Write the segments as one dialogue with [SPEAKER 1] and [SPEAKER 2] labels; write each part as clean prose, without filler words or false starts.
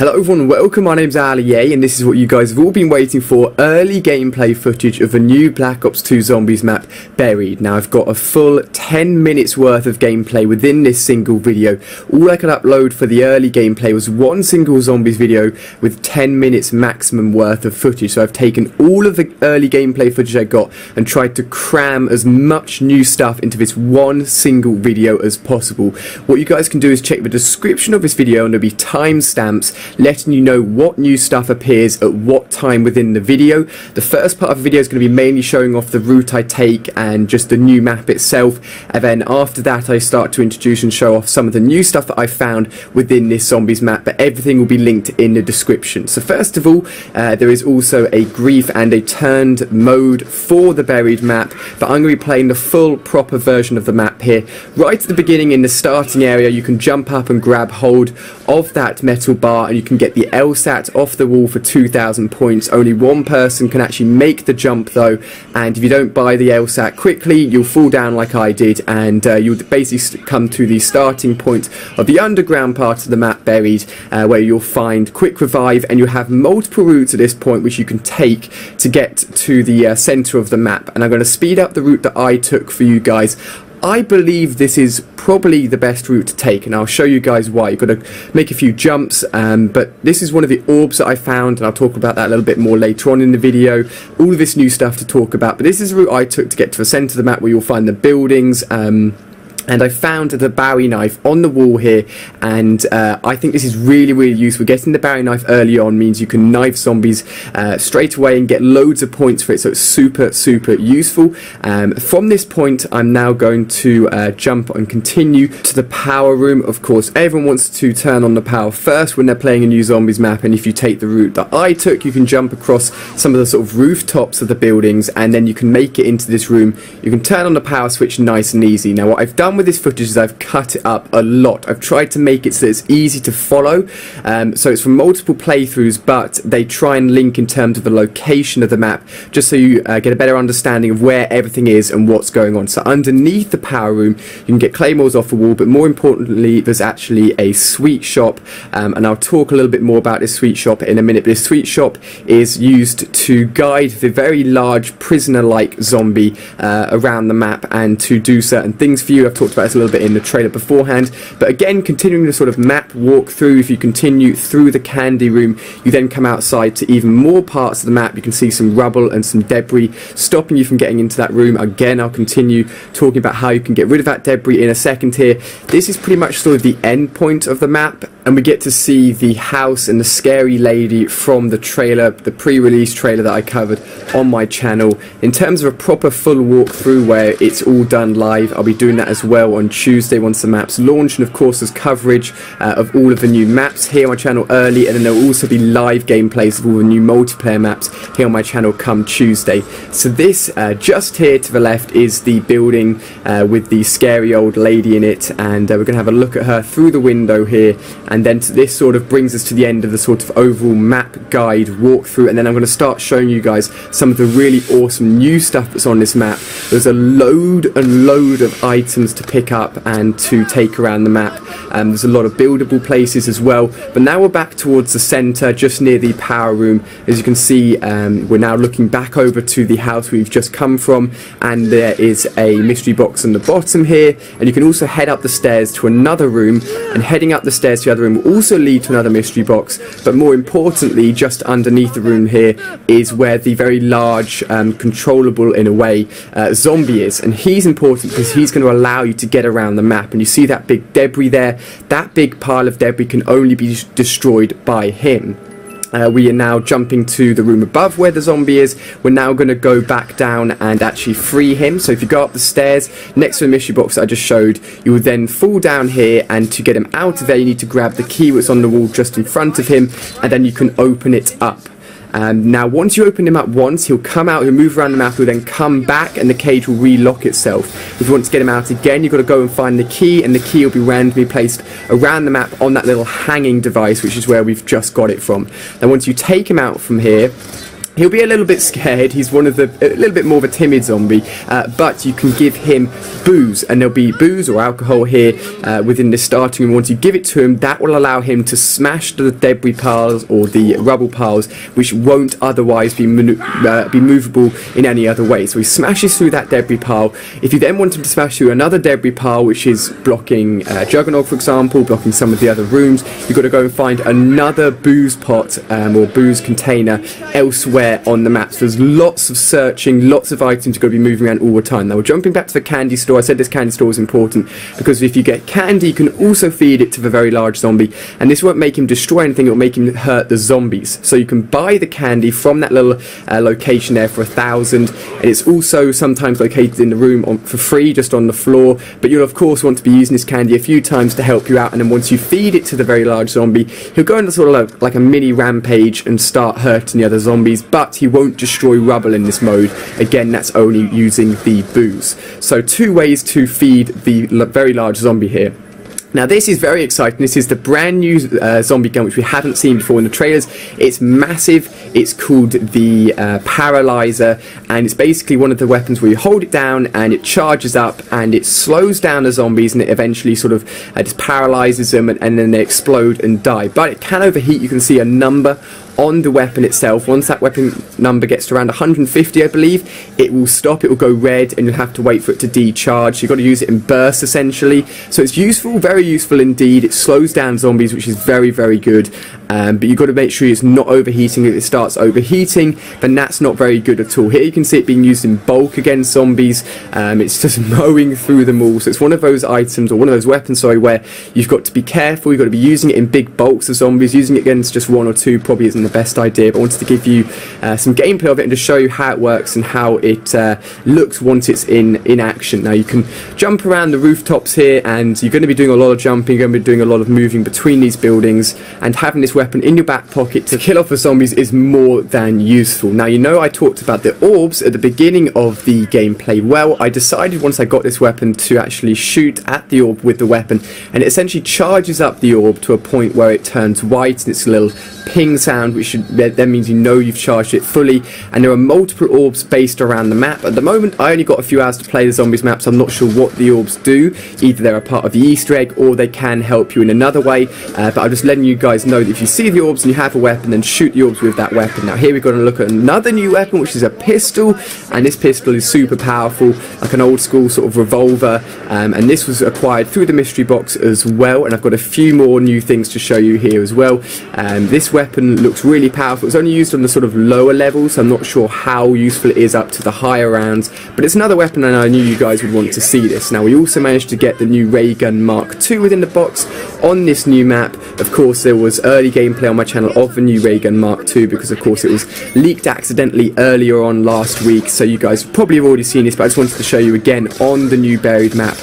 [SPEAKER 1] Hello everyone, welcome, my name's Ali A, and this is what you guys have all been waiting for, early gameplay footage of the new Black Ops 2 Zombies map, Buried. Now I've got a full 10 minutes worth of gameplay within this single video. All I could upload for the early gameplay was one single Zombies video with 10 minutes maximum worth of footage. So I've taken all of the early gameplay footage I got and tried to cram as much new stuff into this one single video as possible. What you guys can do is check the description of this video and there'll be timestamps letting you know what new stuff appears at what time within the video. The first part of the video is going to be mainly showing off the route I take and just the new map itself, and then after that I start to introduce and show off some of the new stuff that I found within this Zombies map, but everything will be linked in the description. So first of all, there is also a grief and a turned mode for the Buried map, but I'm going to be playing the full proper version of the map here. Right at the beginning in the starting area you can jump up and grab hold of that metal bar and you can get the LSAT off the wall for 2,000 points. Only one person can actually make the jump though, and if you don't buy the LSAT quickly you'll fall down like I did, and you'll basically come to the starting point of the underground part of the map, Buried, where you'll find quick revive, and you have multiple routes at this point which you can take to get to the centre of the map. And I'm going to speed up the route that I took for you guys. I believe this is probably the best route to take, and I'll show you guys why. You've got to make a few jumps, but this is one of the orbs that I found, and I'll talk about that a little bit more later on in the video. All of this new stuff to talk about, but this is the route I took to get to the centre of the map where you'll find the buildings. And I found the Bowie knife on the wall here, and I think this is really useful. Getting the Bowie knife early on means you can knife zombies straight away and get loads of points for it, so it's super useful. From this point I'm now going to jump and continue to the power room. Of course everyone wants to turn on the power first when they're playing a new Zombies map, and if you take the route that I took you can jump across some of the sort of rooftops of the buildings and then you can make it into this room. You can turn on the power switch nice and easy. Now what I've done with this footage is I've cut it up a lot. I've tried to make it so it's easy to follow, so it's from multiple playthroughs, but they try and link in terms of the location of the map just so you get a better understanding of where everything is and what's going on. So underneath the power room you can get claymores off the wall, but more importantly there's actually a sweet shop, and I'll talk a little bit more about this sweet shop in a minute. But this sweet shop is used to guide the very large prisoner-like zombie around the map and to do certain things for you. I've talked about this a little bit in the trailer beforehand, but again, continuing the sort of map walkthrough, if you continue through the candy room you then come outside to even more parts of the map. You can see some rubble and some debris stopping you from getting into that room. Again, I'll continue talking about how you can get rid of that debris in a second here. This is pretty much sort of the end point of the map, and we get to see the house and the scary lady from the trailer, the pre-release trailer that I covered on my channel. In terms of a proper full walkthrough where it's all done live, I'll be doing that as well on Tuesday once the maps launch, and of course there's coverage of all of the new maps here on my channel early, and then there will also be live gameplays of all the new multiplayer maps here on my channel come Tuesday. So this just here to the left is the building with the scary old lady in it, and we're going to have a look at her through the window here, and then this sort of brings us to the end of the sort of overall map guide walkthrough, and then I'm going to start showing you guys some of the really awesome new stuff that's on this map. There's a load of items to pick up and to take around the map, and there's a lot of buildable places as well. But now we're back towards the centre, just near the power room. As you can see, we're now looking back over to the house we've just come from, and there is a mystery box on the bottom here, and you can also head up the stairs to another room, and heading up the stairs to the other room will also lead to another mystery box. But more importantly, just underneath the room here is where the very large controllable in a way zombie is, and he's important because he's going to allow you to get around the map. And you see that big debris there? That big pile of debris can only be destroyed by him. We are now jumping to the room above where the zombie is. We're now going to go back down and actually free him. So if you go up the stairs next to the mystery box that I just showed, you would then fall down here, and to get him out of there you need to grab the key that's on the wall just in front of him, and then you can open it up. Now once you open him up once, he'll come out, he'll move around the map, he'll then come back and the cage will relock itself. If you want to get him out again, you've got to go and find the key, and the key will be randomly placed around the map on that little hanging device, which is where we've just got it from. Now once you take him out from here, He'll be a little bit scared. He's a little bit more of a timid zombie, but you can give him booze, and there'll be booze or alcohol here within the starting room. Once you give it to him, that will allow him to smash the debris piles or the rubble piles, which won't otherwise be movable in any other way. So he smashes through that debris pile. If you then want him to smash through another debris pile, which is blocking Juggernaut, for example, blocking some of the other rooms, you've got to go and find another booze pot or booze container elsewhere on the map. So there's lots of searching, lots of items you've got to be moving around all the time. Now we're jumping back to the candy store. I said this candy store is important because if you get candy, you can also feed it to the very large zombie, and this won't make him destroy anything, it will make him hurt the zombies. So you can buy the candy from that little location there for 1,000, and it's also sometimes located in the room for free, just on the floor, but you'll of course want to be using this candy a few times to help you out, and then once you feed it to the very large zombie, he'll go into sort of like a mini rampage and start hurting the other zombies, but he won't destroy rubble in this mode. Again, that's only using the booze. So 2 ways to feed the very large zombie here. Now this is very exciting. This is the brand new zombie gun which we haven't seen before in the trailers. It's massive. It's called the Paralyzer, and it's basically one of the weapons where you hold it down and it charges up and it slows down the zombies, and it eventually sort of just paralyzes them, and then they explode and die. But it can overheat. You can see a number on the weapon itself. Once that weapon number gets to around 150, I believe, it will stop, it will go red, and you'll have to wait for it to decharge. You've got to use it in bursts essentially. So it's useful, very useful indeed. It slows down zombies, which is very, very good. But you've got to make sure it's not overheating. If it starts overheating, then that's not very good at all. Here you can see it being used in bulk against zombies. It's just mowing through them all. So it's one of those items, or one of those weapons, sorry, where you've got to be careful. You've got to be using it in big bulks of zombies. Using it against just 1 or 2 probably isn't the best idea, but I wanted to give you some gameplay of it and to show you how it works and how it looks once it's in action. Now you can jump around the rooftops here, and you're going to be doing a lot of jumping, you're going to be doing a lot of moving between these buildings, and having this weapon in your back pocket to kill off the zombies is more than useful. Now, you know I talked about the orbs at the beginning of the gameplay. Well, I decided once I got this weapon to actually shoot at the orb with the weapon, and it essentially charges up the orb to a point where it turns white, and it's a little ping sound, which that means you know you've charged it fully. And there are multiple orbs based around the map. At the moment, I only got a few hours to play the zombies map, so I'm not sure what the orbs do. Either they're a part of the Easter egg, or they can help you in another way. But I'm just letting you guys know that if you see the orbs and you have a weapon, then shoot the orbs with that weapon. Now here we've got to look at another new weapon, which is a pistol, and this pistol is super powerful, like an old school sort of revolver, and this was acquired through the mystery box as well. And I've got a few more new things to show you here as well. This weapon looks really powerful. It's only used on the sort of lower levels, so I'm not sure how useful it is up to the higher rounds, but it's another weapon, and I knew you guys would want to see this. Now we also managed to get the new ray gun Mark II within the box on this new map. Of course, there was early gameplay on my channel of the new ray gun Mark II, because of course it was leaked accidentally earlier on last week, so you guys probably have already seen this, but I just wanted to show you again on the new buried map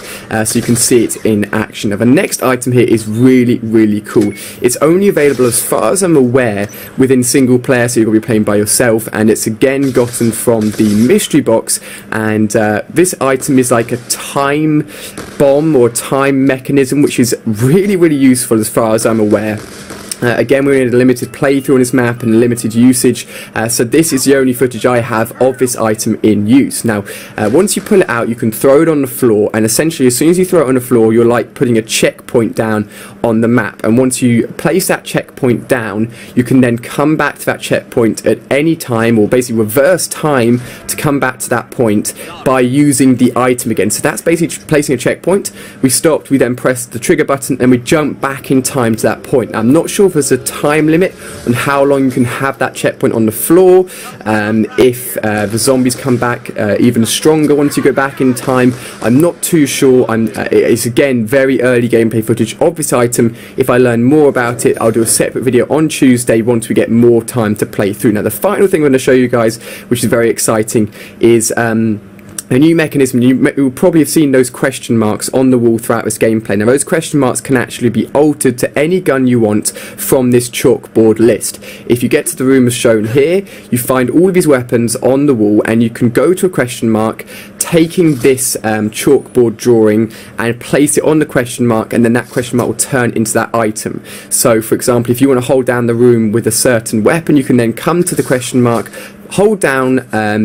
[SPEAKER 1] so you can see it in action. Now the next item here is really, really cool. It's only available, as far as I'm aware, within single player, so you're going to be playing by yourself, and it's again gotten from the mystery box. And this item is like a time bomb or time mechanism, which is really, really useful as far as I'm aware. Again, we're in a limited playthrough on this map and limited usage, so this is the only footage I have of this item in use. Now, once you pull it out, you can throw it on the floor, and essentially as soon as you throw it on the floor, you're like putting a checkpoint down on the map. And once you place that checkpoint down, you can then come back to that checkpoint at any time, or basically reverse time to come back to that point by using the item again. So that's basically placing a checkpoint. We stopped, we then pressed the trigger button, and we jump back in time to that point. Now, I'm not sure if there's a time limit on how long you can have that checkpoint on the floor, if the zombies come back even stronger once you go back in time. I'm not too sure. It's again very early gameplay footage of this item. If I learn more about it, I'll do a separate video on Tuesday once we get more time to play through. Now the final thing I'm going to show you guys, which is very exciting, is a new mechanism. You will probably have seen those question marks on the wall throughout this gameplay. Now those question marks can actually be altered to any gun you want from this chalkboard list. If you get to the room as shown here, you find all of these weapons on the wall, and you can go to a question mark, taking this chalkboard drawing and place it on the question mark, and then that question mark will turn into that item. So for example, if you want to hold down the room with a certain weapon, you can then come to the question mark, hold down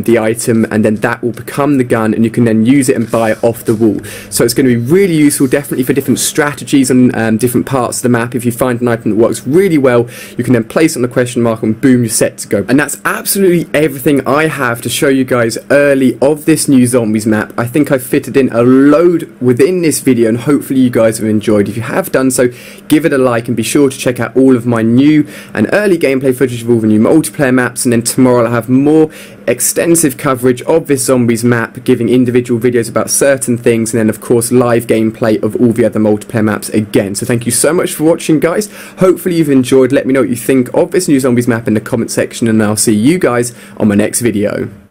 [SPEAKER 1] the item, and then that will become the gun, and you can then use it and buy it off the wall. So it's going to be really useful, definitely for different strategies on different parts of the map. If you find an item that works really well, you can then place it on the question mark and boom, you're set to go. And that's absolutely everything I have to show you guys early of this new zombies map. I think I've fitted in a load within this video, and hopefully you guys have enjoyed. If you have done so, give it a like, and be sure to check out all of my new and early gameplay footage of all the new multiplayer maps. And then tomorrow I'll have more extensive coverage of this zombies map, giving individual videos about certain things, and then of course live gameplay of all the other multiplayer maps again. So thank you so much for watching, guys. Hopefully you've enjoyed. Let me know what you think of this new zombies map in the comment section, and I'll see you guys on my next video.